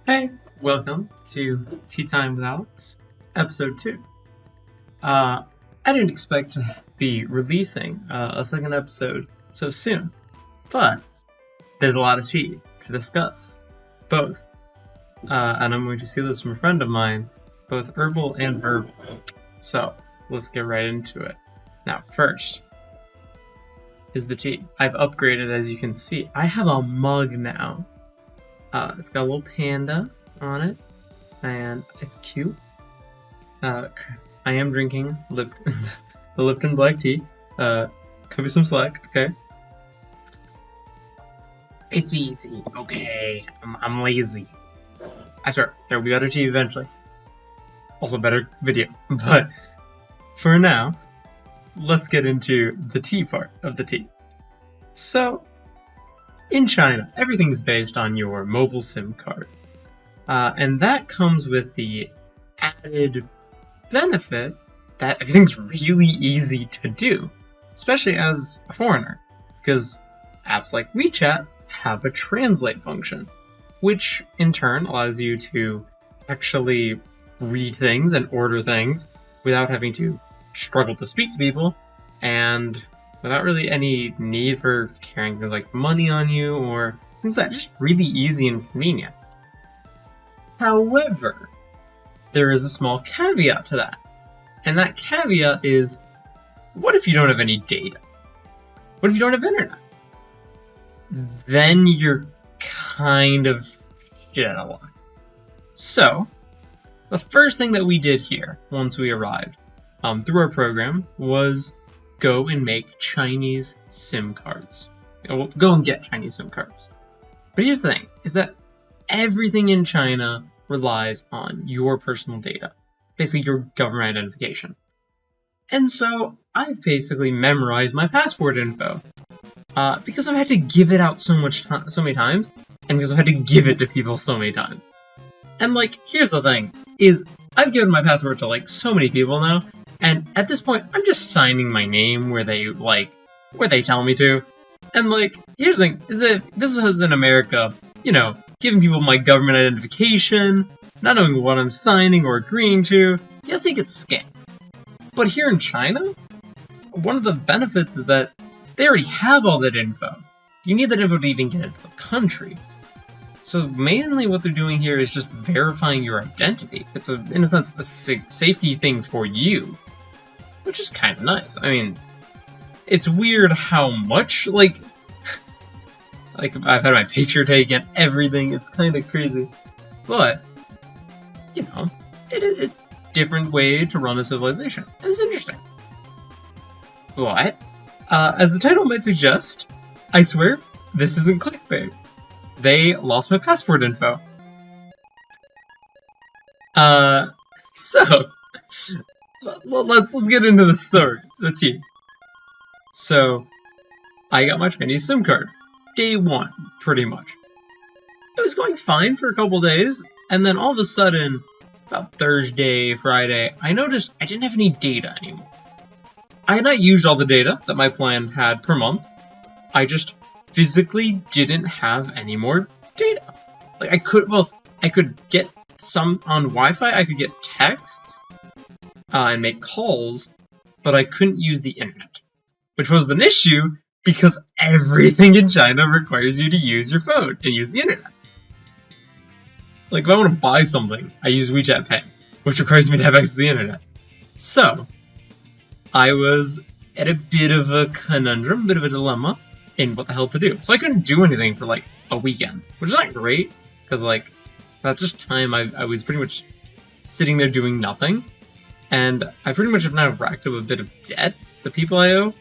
Hey, welcome to Tea Time with Alex, episode 2. I didn't expect to be releasing a second episode so soon, but there's a lot of tea to discuss, both. And I'm going to steal this from a friend of mine, both herbal and verbal. So, let's get right into it. Now, first is the tea. I've upgraded, as you can see. I have a mug now. It's got a little panda on it, and it's cute. I am drinking the Lipton black tea. Cut me some slack, okay? It's easy, okay? I'm lazy. I swear, there will be better tea eventually. Also better video. But for now, let's get into the tea part of the tea. So, in China, everything's based on your mobile SIM card. And that comes with the added benefit that everything's really easy to do, especially as a foreigner, because apps like WeChat have a translate function, which in turn allows you to actually read things and order things without having to struggle to speak to people, and without really any need for carrying things like money on you or things like that. Just really easy and convenient. However, there is a small caveat to that. And that caveat is, what if you don't have any data? What if you don't have internet? Then you're kind of shit out of luck. So, the first thing that we did here, once we arrived, through our program, was go and make Chinese SIM cards. Well, go and get Chinese SIM cards. But here's the thing, is that everything in China relies on your personal data. Basically, your government identification. And so, I've basically memorized my passport info. Because I've had to give it out so many times, and because I've had to give it to people so many times. And like, here's the thing, is I've given my passport to like so many people now, and at this point, I'm just signing my name where they tell me to. And like, here's the thing, is that this was in America, giving people my government identification, not knowing what I'm signing or agreeing to, you'll think it's scam. But here in China, one of the benefits is that they already have all that info. You need that info to even get into the country. So mainly what they're doing here is just verifying your identity. It's, in a sense, a safety thing for you, which is kind of nice. I mean, it's weird how much, like I've had my picture taken, everything, it's kind of crazy. But, it's a different way to run a civilization. And it's interesting. But, as the title might suggest, I swear, this isn't clickbait. They lost my passport info. So, let's get into the story. Let's see. So, I got my Chinese SIM card. Day 1, pretty much. It was going fine for a couple days, and then all of a sudden, about Thursday, Friday, I noticed I didn't have any data anymore. I had not used all the data that my plan had per month. I just physically didn't have any more data. Like, I could get some on Wi-Fi, I could get texts, and make calls, but I couldn't use the internet. Which was an issue, because everything in China requires you to use your phone and use the internet. Like, if I want to buy something, I use WeChat Pay, which requires me to have access to the internet. So, I was at a bit of a conundrum, a bit of a dilemma, in what the hell to do. So I couldn't do anything for like a weekend, which is not great, because like, that's just time I was pretty much sitting there doing nothing, and I pretty much have now racked up a bit of debt, the people I owe.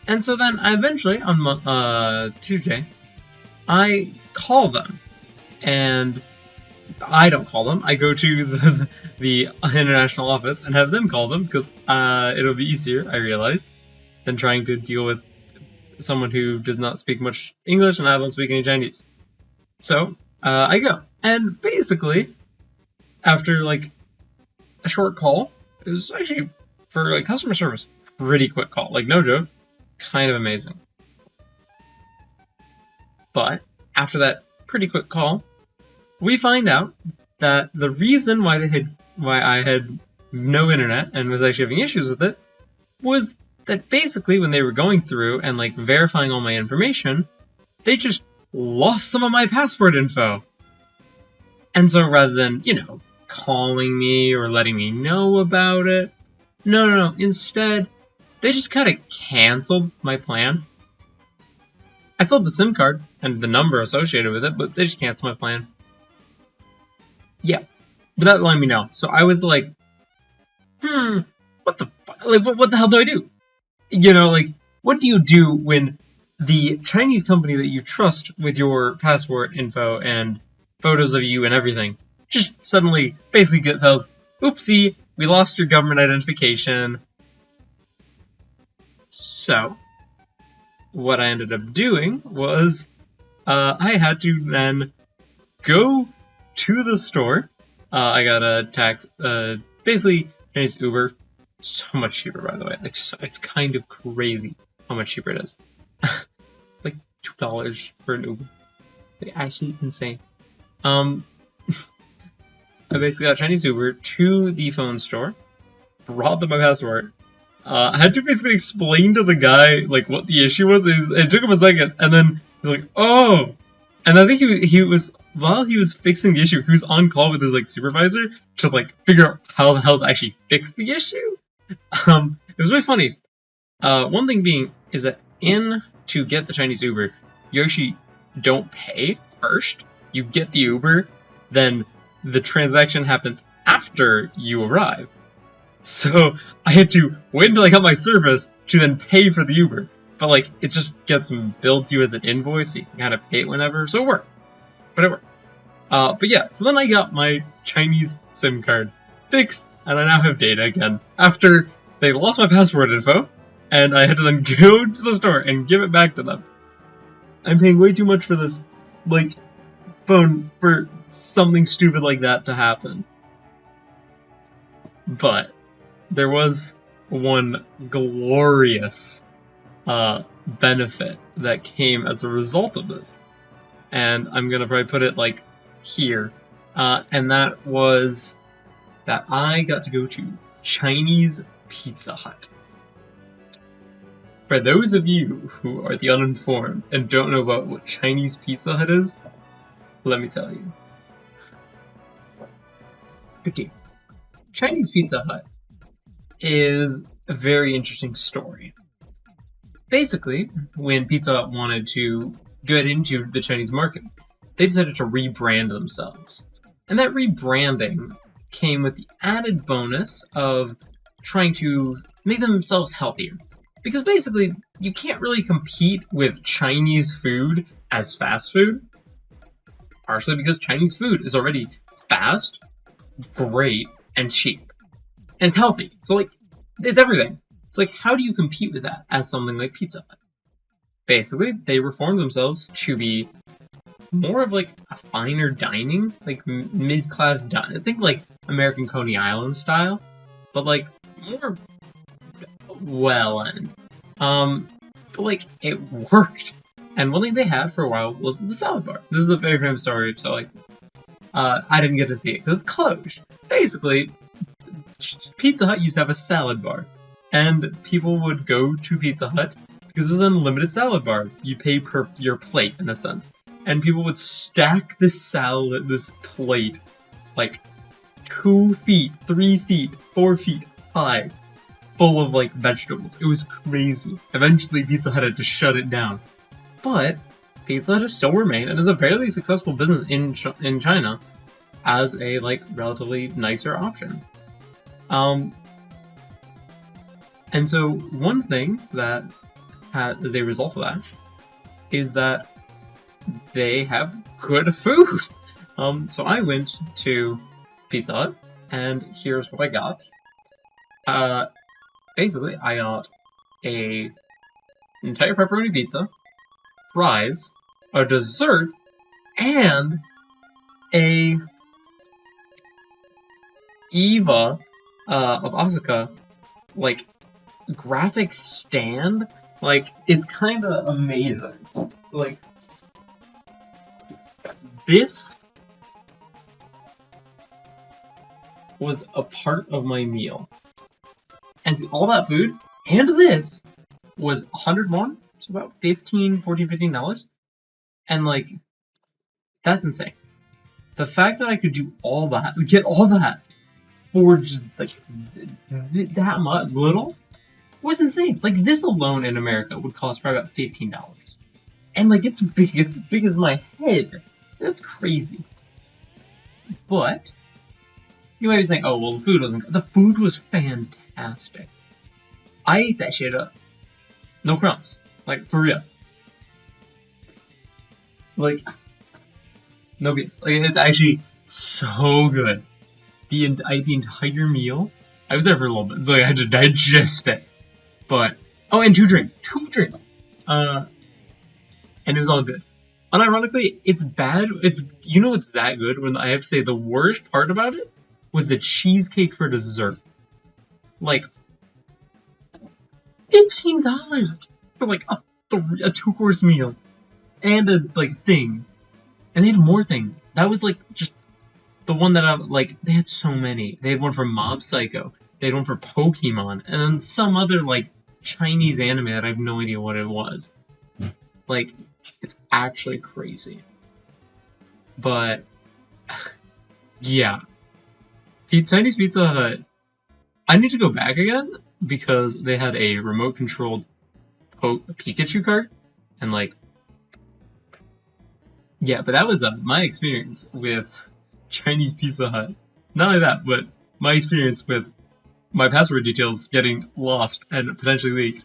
And so then I eventually, on Tuesday, I call them, and I don't call them, I go to the international office and have them call them, because it'll be easier, I realized, than trying to deal with someone who does not speak much English and I don't speak any Chinese. So, I go. And basically, after like a short call, it was actually, for like customer service, pretty quick call. Like, no joke, kind of amazing. But after that pretty quick call, we find out that the reason why I had no internet and was actually having issues with it was that basically when they were going through and like verifying all my information, they just lost some of my passport info. And so rather than, calling me or letting me know about it, no. Instead, they just kind of canceled my plan. I still had the SIM card and the number associated with it, but they just canceled my plan. Yeah, without letting me know. So I was like, what the hell do I do? What do you do when the Chinese company that you trust with your passport info and photos of you and everything just suddenly basically tells, oopsie, we lost your government identification. So, what I ended up doing was I had to then go to the store. I got a tax, basically Chinese Uber. So much cheaper, by the way. It's kind of crazy how much cheaper it is. Like $2 for an Uber. Like, actually insane. I basically got Chinese Uber to the phone store, brought them my passport. I had to basically explain to the guy like what the issue was. It took him a second, and then he's like, "Oh," and I think he was while he was fixing the issue, he was on call with his like supervisor to like figure out how the hell to actually fix the issue. It was really funny. One thing being is that to get the Chinese Uber, you actually don't pay first. You get the Uber, then the transaction happens after you arrive. So I had to wait until I got my service to then pay for the Uber. But like, it just gets billed to you as an invoice, so you can kind of pay it whenever. So it worked. But it worked. But yeah, so then I got my Chinese SIM card fixed, and I now have data again. After they lost my passport info, and I had to then go to the store and give it back to them. I'm paying way too much for this, like, phone for something stupid like that to happen. But there was one glorious benefit that came as a result of this. And I'm gonna probably put it like here. And that was that I got to go to Chinese Pizza Hut. For those of you who are the uninformed and don't know about what Chinese Pizza Hut is, let me tell you. Okay. Chinese Pizza Hut is a very interesting story. Basically, when Pizza Hut wanted to get into the Chinese market, they decided to rebrand themselves. And that rebranding came with the added bonus of trying to make themselves healthier. Because basically, you can't really compete with Chinese food as fast food. Partially because Chinese food is already fast, great, and cheap. And it's healthy. So, like, it's everything. It's like, how do you compete with that as something like Pizza Hut? Basically, they reformed themselves to be more of, like, a finer dining, like, mid-class dining. Think, like, American Coney Island style, but, like, more well-end. But, like, it worked. And one thing they had for a while was the salad bar. This is the very famous story, so, like, I didn't get to see it, because it's closed. Basically, Pizza Hut used to have a salad bar, and people would go to Pizza Hut because it was an unlimited salad bar. You pay per your plate, in a sense. And people would stack this plate, like, 2 feet, 3 feet, 4 feet high, full of, like, vegetables. It was crazy. Eventually, Pizza Hut had to shut it down. But Pizza Hut has still remained, and is a fairly successful business in China as a, like, relatively nicer option. And so one thing that as a result of that is that they have good food. So I went to Pizza Hut, and here's what I got. Basically, I got an entire pepperoni pizza, fries, a dessert, and a Eva of Asuka, like, graphic stand. Like, it's kind of amazing. Like, this was a part of my meal. And see, all that food and this was 101, so about $15. And like, that's insane. The fact that I could do all that, get all that for just like that much little was insane. Like, this alone in America would cost probably about $15. And like, it's big as my head. That's crazy. But you might be saying, oh, well, the food wasn't good. The food was fantastic. I ate that shit up. No crumbs. Like, for real. Like, no BS. Like, it's actually so good. I ate the entire meal. I was there for a little bit, so I had to digest it. But, oh, and 2 drinks. 2 drinks. And it was all good. Unironically, it's bad. It's that good when I have to say the worst part about it was the cheesecake for dessert. Like, $15 for like a 2-course meal and a like thing, and they had more things. That was like just the one that I like. They had so many. They had one for Mob Psycho. They had one for Pokemon, and then some other like Chinese anime that I have no idea what it was. Like, it's actually crazy. But yeah, Chinese Pizza Hut. I need to go back again because they had a remote-controlled Pikachu cart, and like, yeah. But that was my experience with Chinese Pizza Hut. Not only that, but my experience with my password details getting lost and potentially leaked.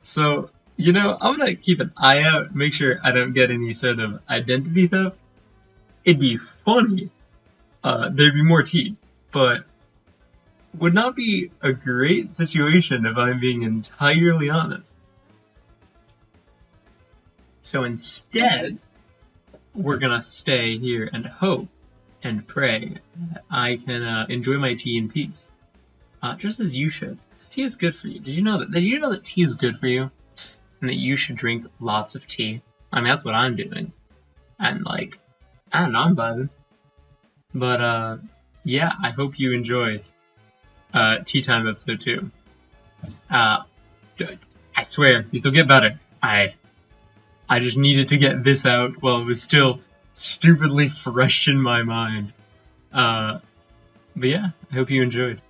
So, I'm gonna keep an eye out, make sure I don't get any sort of identity theft. It'd be funny. There'd be more tea, but would not be a great situation if I'm being entirely honest. So instead, we're gonna stay here and hope and pray that I can enjoy my tea in peace. Just as you should, because tea is good for you. Did you know that? Did you know that tea is good for you? And that you should drink lots of tea? I mean, that's what I'm doing. And like, I don't know, I'm vibing. But yeah, I hope you enjoyed Tea Time episode 2. I swear, these will get better. I just needed to get this out while it was still stupidly fresh in my mind. But yeah, I hope you enjoyed.